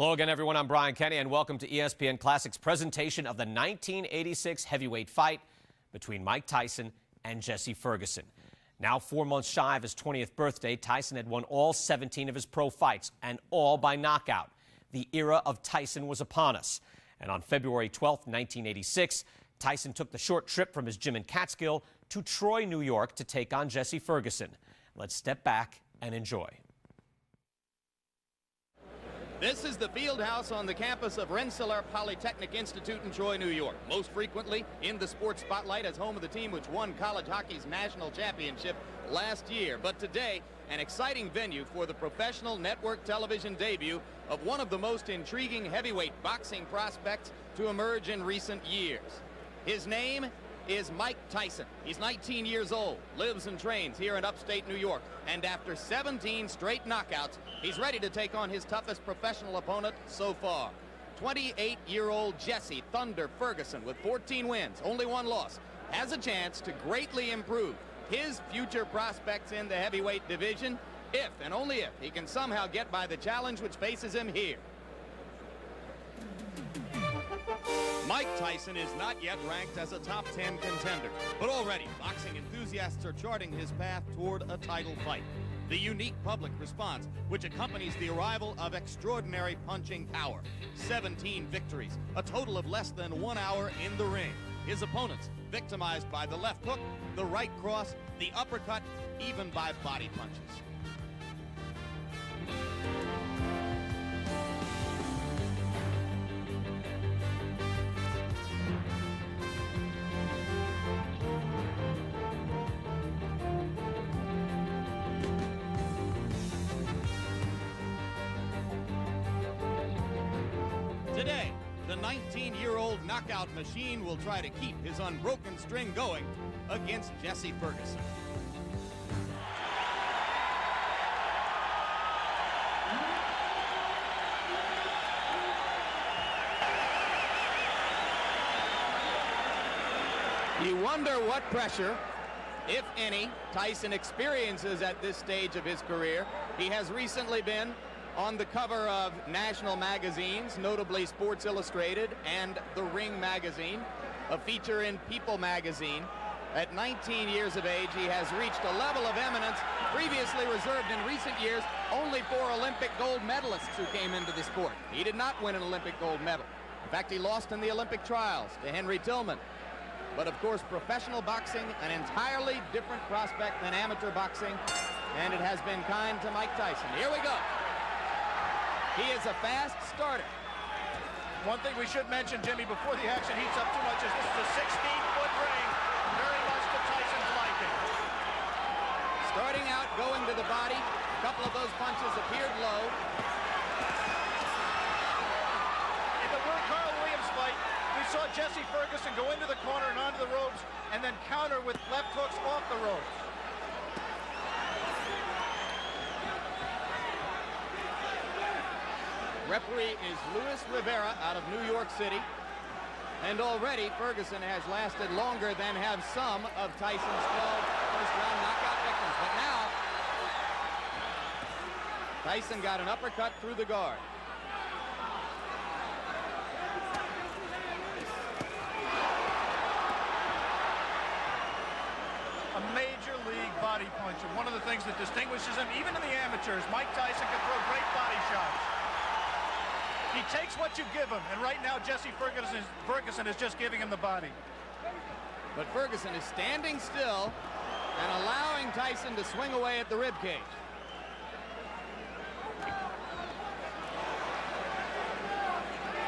Hello again, everyone. I'm Brian Kenny, and welcome to ESPN Classic's presentation of the 1986 heavyweight fight between Mike Tyson and Jesse Ferguson. Now 4 months shy of his 20th birthday, Tyson had won all 17 of his pro fights, and all by knockout. The era of Tyson was upon us. And on February 12, 1986, Tyson took the short trip from his gym in Catskill to Troy, New York, to take on Jesse Ferguson. Let's step back and enjoy. This is the field house on the campus of Rensselaer Polytechnic Institute in Troy, New York. Most frequently in the sports spotlight as home of the team which won college hockey's national championship last year. But today, an exciting venue for the professional network television debut of one of the most intriguing heavyweight boxing prospects to emerge in recent years. His name is Mike Tyson. He's 19 years old, lives and trains here in upstate New York, and after 17 straight knockouts, he's ready to take on his toughest professional opponent so far. 28-year-old Jesse "Thunder" Ferguson, with 14 wins, only one loss, has a chance to greatly improve his future prospects in the heavyweight division if, and only if, he can somehow get by the challenge which faces him here. Mike Tyson is not yet ranked as a top 10 contender, but already boxing enthusiasts are charting his path toward a title fight. The unique public response which accompanies the arrival of extraordinary punching power. 17 victories, a total of less than 1 hour in the ring. His opponents victimized by the left hook, the right cross, the uppercut, even by body punches. Today, the 19-year-old knockout machine will try to keep his unbroken string going against Jesse Ferguson. You wonder what pressure, if any, Tyson experiences at this stage of his career. He has recently been on the cover of national magazines, notably Sports Illustrated and The Ring magazine, a feature in People magazine. At 19 years of age, he has reached a level of eminence previously reserved in recent years only for Olympic gold medalists who came into the sport. He did not win an Olympic gold medal. In fact, he lost in the Olympic trials to Henry Tillman. But of course, professional boxing, an entirely different prospect than amateur boxing, and it has been kind to Mike Tyson. Here we go. He is a fast starter. One thing we should mention, Jimmy, before the action heats up too much, is this is a 16-foot ring, very much to Tyson's liking. Starting out, going to the body. A couple of those punches appeared low. In the Carl Williams fight, we saw Jesse Ferguson go into the corner and onto the ropes, and then counter with left hooks off the ropes. Referee is Luis Rivera out of New York City. And already Ferguson has lasted longer than have some of Tyson's 12 first-round knockout victims. But now, Tyson got an uppercut through the guard. A major league body puncher. One of the things that distinguishes him, even in the amateurs, Mike Tyson can throw great body shots. He takes what you give him, and right now Jesse Ferguson is just giving him the body. But Ferguson is standing still and allowing Tyson to swing away at the ribcage.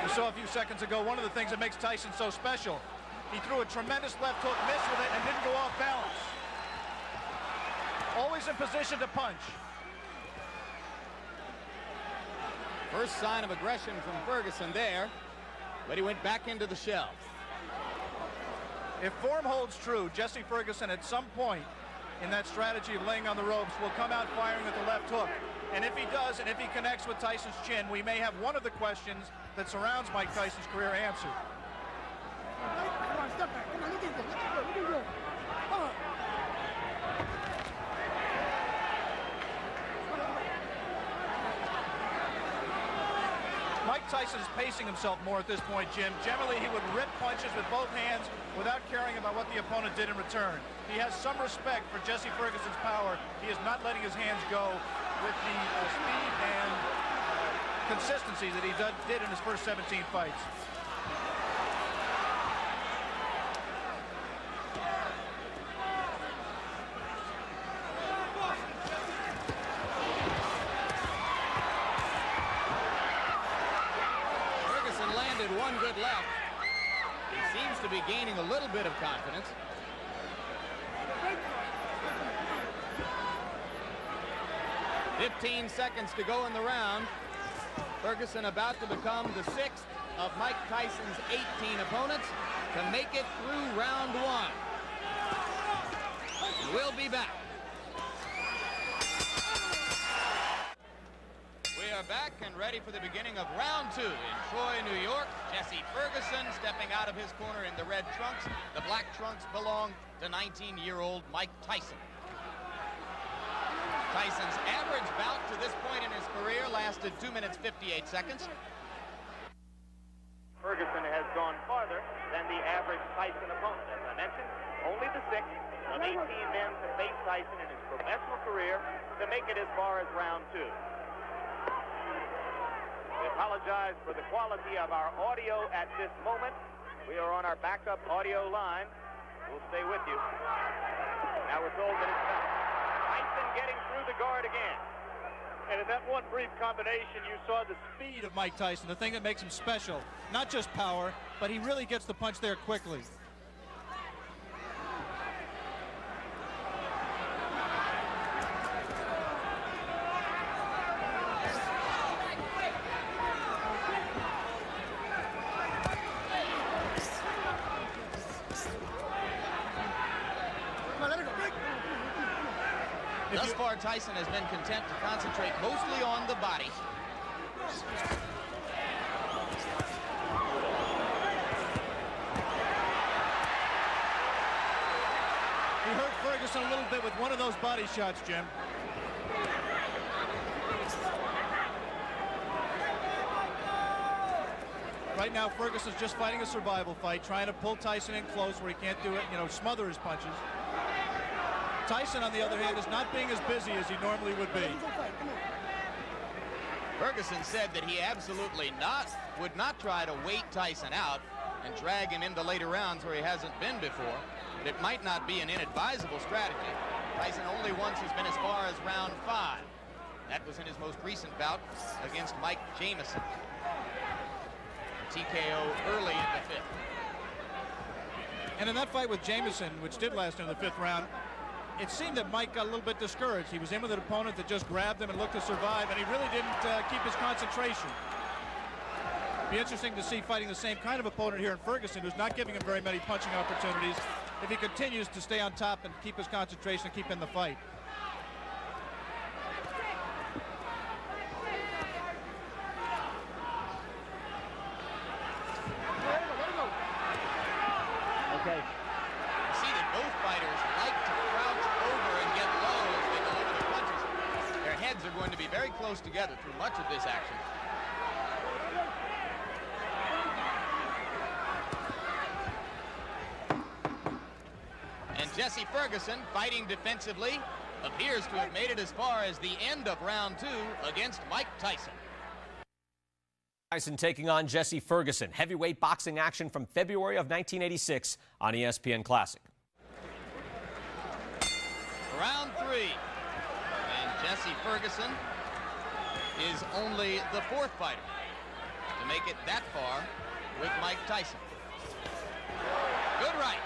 We saw a few seconds ago one of the things that makes Tyson so special. He threw a tremendous left hook, missed with it, and didn't go off balance. Always in position to punch. First sign of aggression from Ferguson there, but he went back into the shell. If form holds true, Jesse Ferguson at some point in that strategy of laying on the ropes will come out firing with the left hook. And if he does, and if he connects with Tyson's chin, we may have one of the questions that surrounds Mike Tyson's career answered. Come on, step back. Come on, look at go. Come on. Mike Tyson is pacing himself more at this point, Jim. Generally, he would rip punches with both hands without caring about what the opponent did in return. He has some respect for Jesse Ferguson's power. He is not letting his hands go with the speed and consistency that he did in his first 17 fights. One good left. He seems to be gaining a little bit of confidence. "15 seconds to go in the round. Ferguson about to become the 6th of Mike Tyson's 18 opponents to make it through round 1. We'll be back. We are back and ready for the beginning of round 2 in Troy, New York. Jesse Ferguson stepping out of his corner in the red trunks. The black trunks belong to 19-year-old Mike Tyson. Tyson's average bout to this point in his career lasted 2 minutes 58 seconds. Ferguson has gone farther than the average Tyson opponent. As I mentioned, only the 6th of 18 men to face Tyson in his professional career to make it as far as round 2. We apologize for the quality of our audio at this moment. We are on our backup audio line. We'll stay with you. Now we're told that it's done. Tyson getting through the guard again. And in that one brief combination, you saw the speed of Mike Tyson, the thing that makes him special. Not just power, but he really gets the punch there quickly. Thus far, Tyson has been content to concentrate mostly on the body. He hurt Ferguson a little bit with one of those body shots, Jim. Right now, Ferguson's just fighting a survival fight, trying to pull Tyson in close where he can't do it, smother his punches. Tyson, on the other hand, is not being as busy as he normally would be. Ferguson said that he absolutely would not try to wait Tyson out and drag him into later rounds where he hasn't been before. But it might not be an inadvisable strategy. Tyson only once has been as far as round 5. That was in his most recent bout against Mike Jamison. TKO early in the 5th. And in that fight with Jamison, which did last in the 5th round, it seemed that Mike got a little bit discouraged. He was in with an opponent that just grabbed him and looked to survive, and he really didn't keep his concentration. Be interesting to see fighting the same kind of opponent here in Ferguson, who's not giving him very many punching opportunities, if he continues to stay on top and keep his concentration and keep in the fight. Okay. You see that both fighters like to crouch over and get low as they deliver their punches. Their heads are going to be very close together through much of this action. And Jesse Ferguson, fighting defensively, appears to have made it as far as the end of round 2 against Mike Tyson. Tyson taking on Jesse Ferguson. Heavyweight boxing action from February of 1986 on ESPN Classic. Round 3. And Jesse Ferguson is only the 4th fighter to make it that far with Mike Tyson. Good right.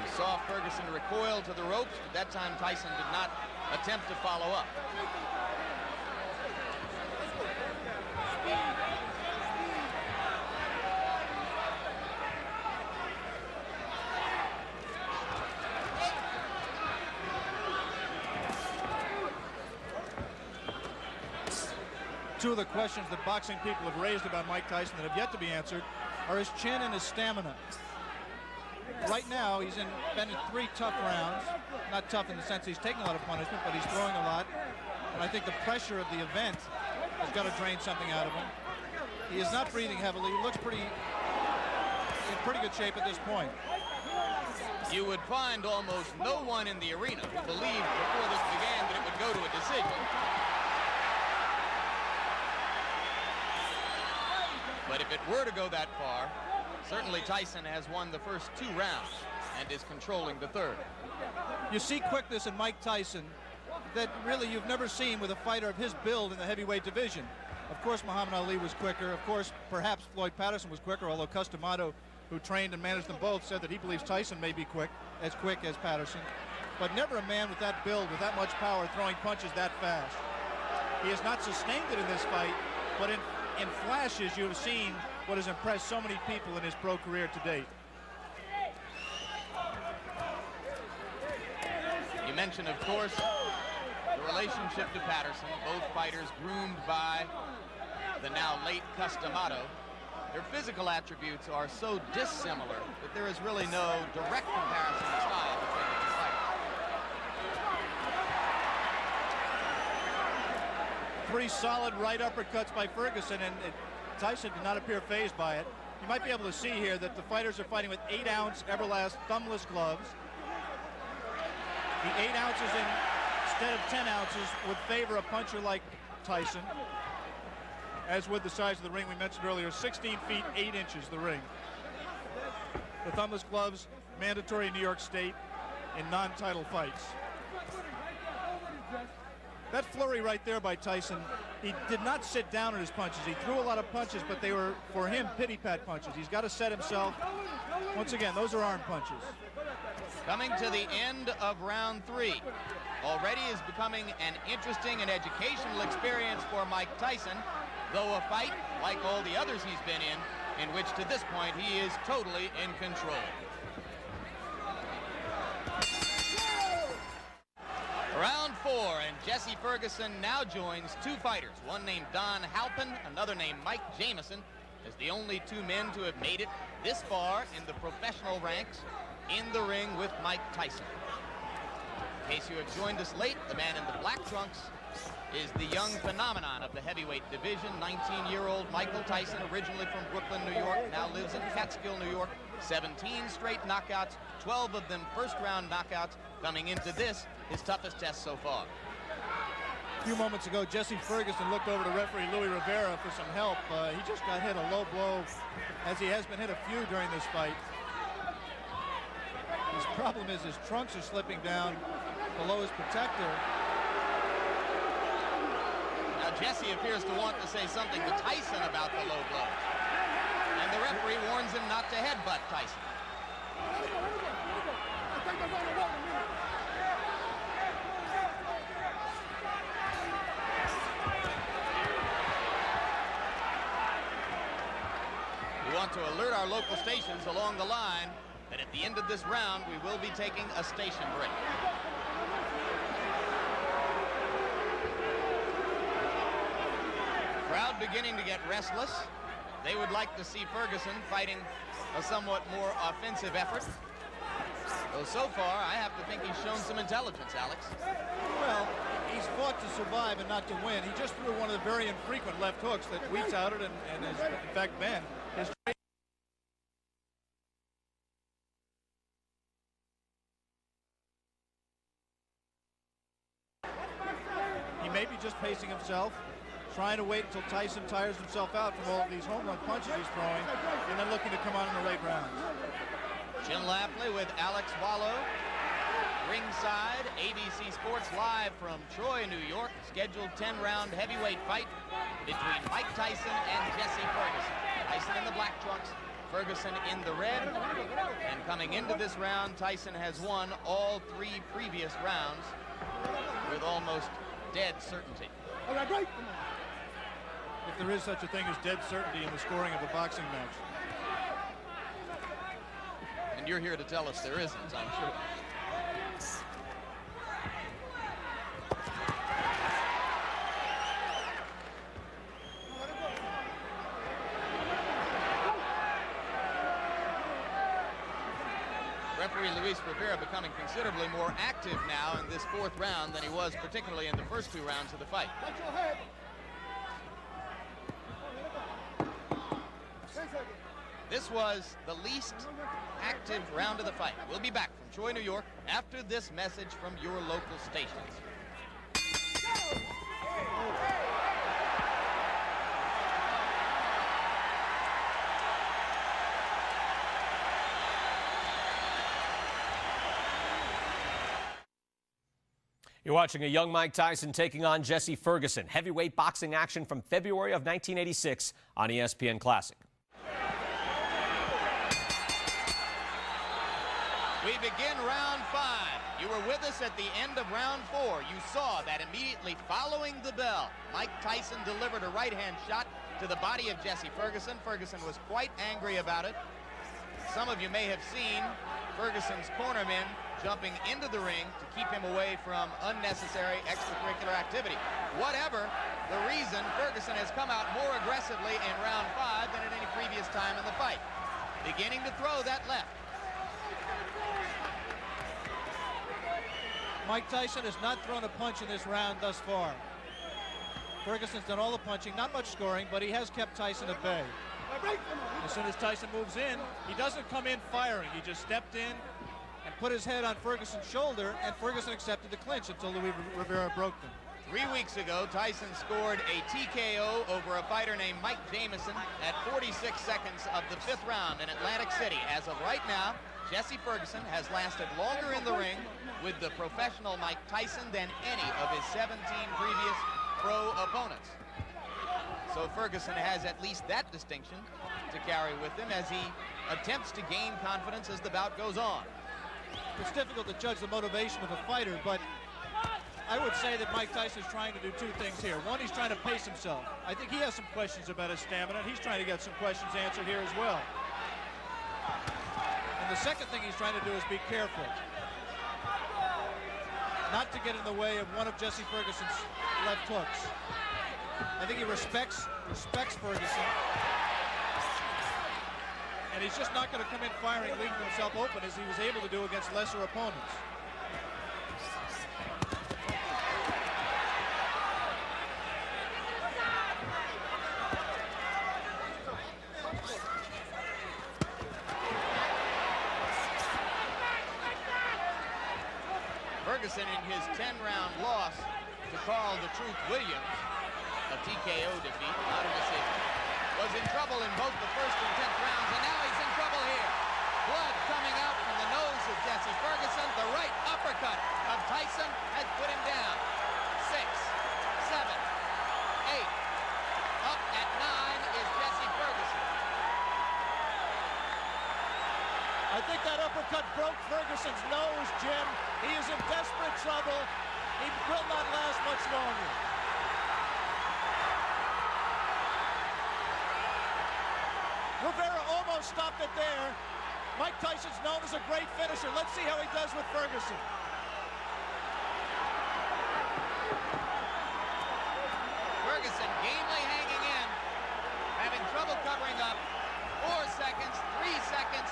We saw Ferguson recoil to the ropes, but that time Tyson did not attempt to follow up. Two of the questions that boxing people have raised about Mike Tyson that have yet to be answered are his chin and his stamina. Right now, he's been in 3 tough rounds. Not tough in the sense he's taking a lot of punishment, but he's throwing a lot. And I think the pressure of the event has got to drain something out of him. He is not breathing heavily. He looks in pretty good shape at this point. You would find almost no one in the arena who believed before this began that it would go to a decision. But if it were to go that far, certainly Tyson has won the first 2 rounds and is controlling the third. You see quickness in Mike Tyson that really you've never seen with a fighter of his build in the heavyweight division. Of course, Muhammad Ali was quicker. Of course, perhaps Floyd Patterson was quicker, although Customato, who trained and managed them both, said that he believes Tyson may be quick as Patterson. But never a man with that build, with that much power, throwing punches that fast. He has not sustained it in this fight, but in flashes you have seen what has impressed so many people in his pro career to date. You mentioned, of course, the relationship to Patterson. Both fighters groomed by the now late Customato. Their physical attributes are so dissimilar that there is really no direct comparison in style between the 2 fighters. 3 solid right uppercuts by Ferguson, and Tyson did not appear fazed by it. You might be able to see here that the fighters are fighting with 8-ounce Everlast thumbless gloves. The 8 ounces instead of 10 ounces would favor a puncher like Tyson, as with the size of the ring we mentioned earlier, 16 feet 8 inches the ring. The thumbless gloves mandatory in New York State in non-title fights. That flurry right there by Tyson, he did not sit down on his punches. He threw a lot of punches, but they were, for him, pity-pat punches. He's got to set himself. Once again, those are arm punches. Coming to the end of round 3. Already is becoming an interesting and educational experience for Mike Tyson, though a fight, like all the others he's been in which to this point he is totally in control. Round 4, and Jesse Ferguson now joins 2 fighters, one named Don Halpin, another named Mike Jamison, as the only 2 men to have made it this far in the professional ranks in the ring with Mike Tyson. In case you have joined us late, the man in the black trunks is the young phenomenon of the heavyweight division, 19-year-old Michael Tyson, originally from Brooklyn, New York, now lives in Catskill, New York. 17 straight knockouts, 12 of them first-round knockouts, coming into this, his toughest test so far. A few moments ago, Jesse Ferguson looked over to referee Louis Rivera for some help. He just got hit a low blow, as he has been hit a few during this fight. His problem is his trunks are slipping down below his protector. Now Jesse appears to want to say something to Tyson about the low blow. And the referee warns him not to headbutt Tyson. We want to alert our local stations along the line that at the end of this round, we will be taking a station break. Crowd beginning to get restless. They would like to see Ferguson fighting a somewhat more offensive effort. Though so far, I have to think he's shown some intelligence, Alex. Well, he's fought to survive and not to win. He just threw one of the very infrequent left hooks that we touted and has, in fact, been his. He may be just pacing himself, trying to wait until Tyson tires himself out from all of these home run punches he's throwing, and then looking to come on in the late rounds. Jim Lapley with Alex Wallow. Ringside, ABC Sports live from Troy, New York. Scheduled 10-round heavyweight fight between Mike Tyson and Jesse Ferguson. Tyson in the black trunks, Ferguson in the red. And coming into this round, Tyson has won all 3 previous rounds with almost dead certainty. If there is such a thing as dead certainty in the scoring of a boxing match. And you're here to tell us there isn't, I'm sure. referee Luis Rivera becoming considerably more active now in this fourth round than he was particularly in the first two rounds of the fight. Watch your head. This was the least active round of the fight. We'll be back from Troy, New York after this message from your local stations. You're watching a young Mike Tyson taking on Jesse Ferguson. Heavyweight boxing action from February of 1986 on ESPN Classic. We begin round 5. You were with us at the end of round 4. You saw that immediately following the bell, Mike Tyson delivered a right-hand shot to the body of Jesse Ferguson. Ferguson was quite angry about it. Some of you may have seen Ferguson's cornermen jumping into the ring to keep him away from unnecessary extracurricular activity. Whatever the reason, Ferguson has come out more aggressively in round 5 than at any previous time in the fight. Beginning to throw that left. Mike Tyson has not thrown a punch in this round thus far. Ferguson's done all the punching, not much scoring, but he has kept Tyson at bay. As soon as Tyson moves in, he doesn't come in firing. He just stepped in and put his head on Ferguson's shoulder, and Ferguson accepted the clinch until Luis Rivera broke them. 3 weeks ago, Tyson scored a TKO over a fighter named Mike Jamison at 46 seconds of the 5th round in Atlantic City. As of right now, Jesse Ferguson has lasted longer in the ring with the professional Mike Tyson than any of his 17 previous pro opponents. So Ferguson has at least that distinction to carry with him as he attempts to gain confidence as the bout goes on. It's difficult to judge the motivation of a fighter, but I would say that Mike Tyson is trying to do 2 things here. One, he's trying to pace himself. I think he has some questions about his stamina, and he's trying to get some questions answered here as well. And the second thing he's trying to do is be careful, not to get in the way of one of Jesse Ferguson's left hooks. I think he respects Ferguson, and he's just not going to come in firing, leaving himself open as he was able to do against lesser opponents. Ferguson, in his 10-round loss to Carl the Truth Williams, a TKO defeat, not a decision, was in trouble in both the first and 10th rounds, and now he's in trouble here. Blood coming out from the nose of Jesse Ferguson. The right uppercut of Tyson has put him down. 6, 7, 8. Up at 9 is Jesse Ferguson. I think that uppercut broke Ferguson's nose, Jim. He is in desperate trouble. He will not last much longer. Rivera almost stopped it there. Mike Tyson's known as a great finisher. Let's see how he does with Ferguson. Ferguson gamely hanging in, having trouble covering up. 4 seconds, 3 seconds.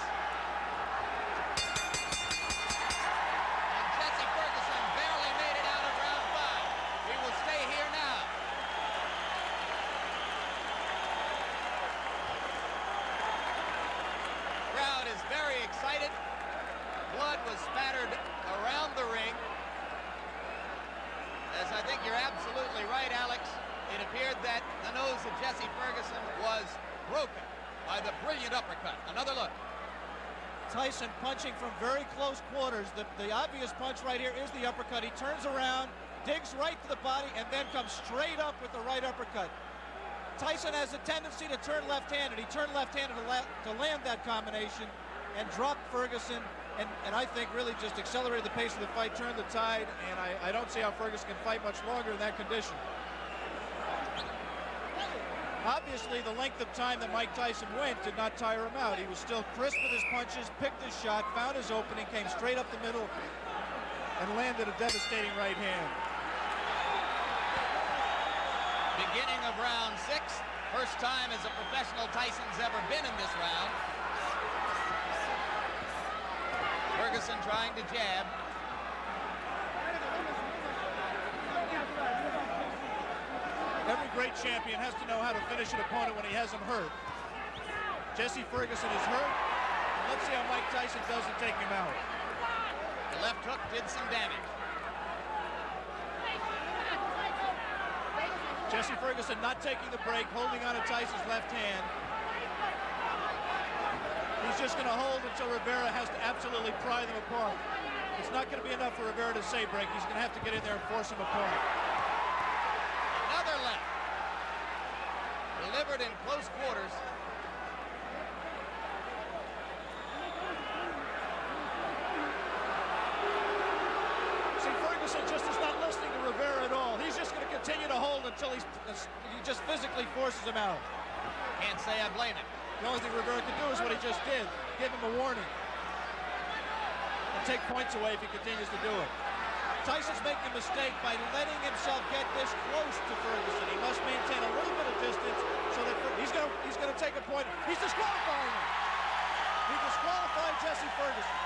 And Jesse Ferguson barely made it out of round 5. We will stay here now. Crowd is very excited. Blood was spattered around the ring. As I think you're absolutely right, Alex, it appeared that the nose of Jesse Ferguson was broken by the brilliant uppercut. Another look. Tyson punching from very close quarters. The obvious punch right here is the uppercut. He turns around, digs right to the body, and then comes straight up with the right uppercut. Tyson has a tendency to turn left-handed. He turned left-handed to land that combination and dropped Ferguson, and I think really just accelerated the pace of the fight, turned the tide, and I don't see how Ferguson can fight much longer in that condition. Obviously, the length of time that Mike Tyson went did not tire him out. He was still crisp with his punches, picked his shot, found his opening, came straight up the middle, and landed a devastating right hand. Beginning of round 6. First time as a professional Tyson's ever been in this round. Ferguson trying to jab. Every great champion has to know how to finish an opponent when he has him hurt. Jesse Ferguson is hurt. And let's see how Mike Tyson does to take him out. The left hook did some damage. Jesse Ferguson not taking the break, holding on to Tyson's left hand. He's just going to hold until Rivera has to absolutely pry them apart. It's not going to be enough for Rivera to say break. He's going to have to get in there and force him apart. Another left. Delivered in close quarters. See, Ferguson just is not listening to Rivera at all. He's just going to continue to hold until he just physically forces him out. Can't say I blame him. The only thing Rivera can do is what he just did. Give him a warning. And take points away if he continues to do it. Tyson's making a mistake by letting himself get this close to Ferguson. He must maintain a little bit of distance so that he's going to take a point. He's disqualifying him. He disqualified Jesse Ferguson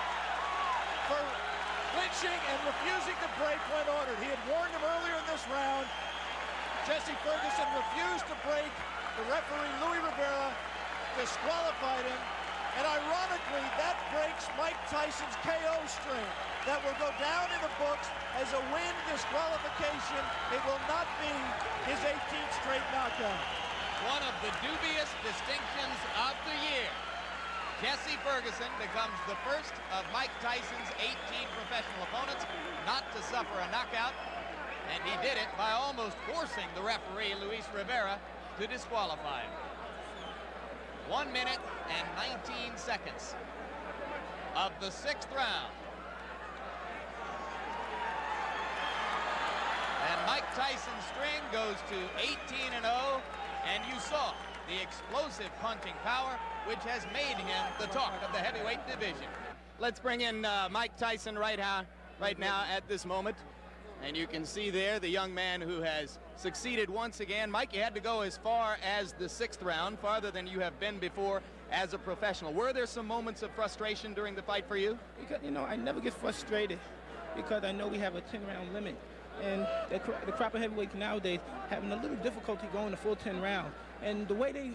for clinching and refusing to break when ordered. He had warned him earlier in this round. Jesse Ferguson refused to break. The referee, Louis Rivera, disqualified him. And ironically, that breaks Mike Tyson's KO string. That will go down in the books as a win disqualification. It will not be his 18th straight knockout. One of the dubious distinctions of the year. Jesse Ferguson becomes the first of Mike Tyson's 18 professional opponents not to suffer a knockout. And he did it by almost forcing the referee, Luis Rivera, to disqualify him. 1 minute and 19 seconds of the 6th round. And Mike Tyson's string goes to 18-0, and you saw the explosive punching power, which has made him the talk of the heavyweight division. Let's bring in Mike Tyson right now at this moment. And you can see there the young man who has succeeded once again. Mike, you had to go as far as the 6th round, farther than you have been before as a professional. Were there some moments of frustration during the fight for you? Because, you know, I never get frustrated because I know we have a 10-round limit. And the crop of heavyweights nowadays having a little difficulty going the full 10 rounds. And the way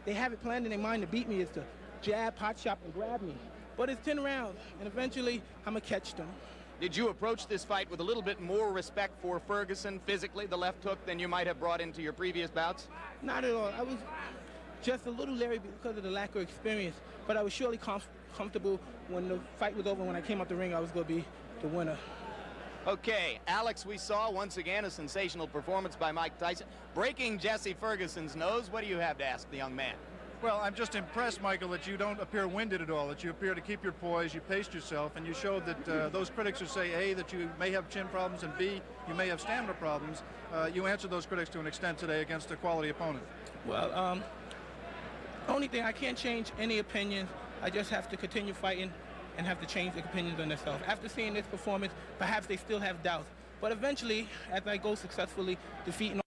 they have it planned in their mind to beat me is to jab, pot shot, and grab me. But it's 10 rounds, and eventually I'm going to catch them. Did you approach this fight with a little bit more respect for Ferguson physically, the left hook, than you might have brought into your previous bouts? Not at all. I was just a little leery because of the lack of experience, but I was surely comfortable when the fight was over. When I came out the ring, I was going to be the winner. Okay, Alex, we saw once again a sensational performance by Mike Tyson, breaking Jesse Ferguson's nose. What do you have to ask the young man? Well, I'm just impressed, Michael, that you don't appear winded at all, that you appear to keep your poise, you paced yourself, and you showed that those critics who say, A, that you may have chin problems, and B, you may have stamina problems, you answered those critics to an extent today against a quality opponent. Well, only thing, I can't change any opinions. I just have to continue fighting and have to change the opinions on themselves. After seeing this performance, perhaps they still have doubts. But eventually, as I go successfully defeating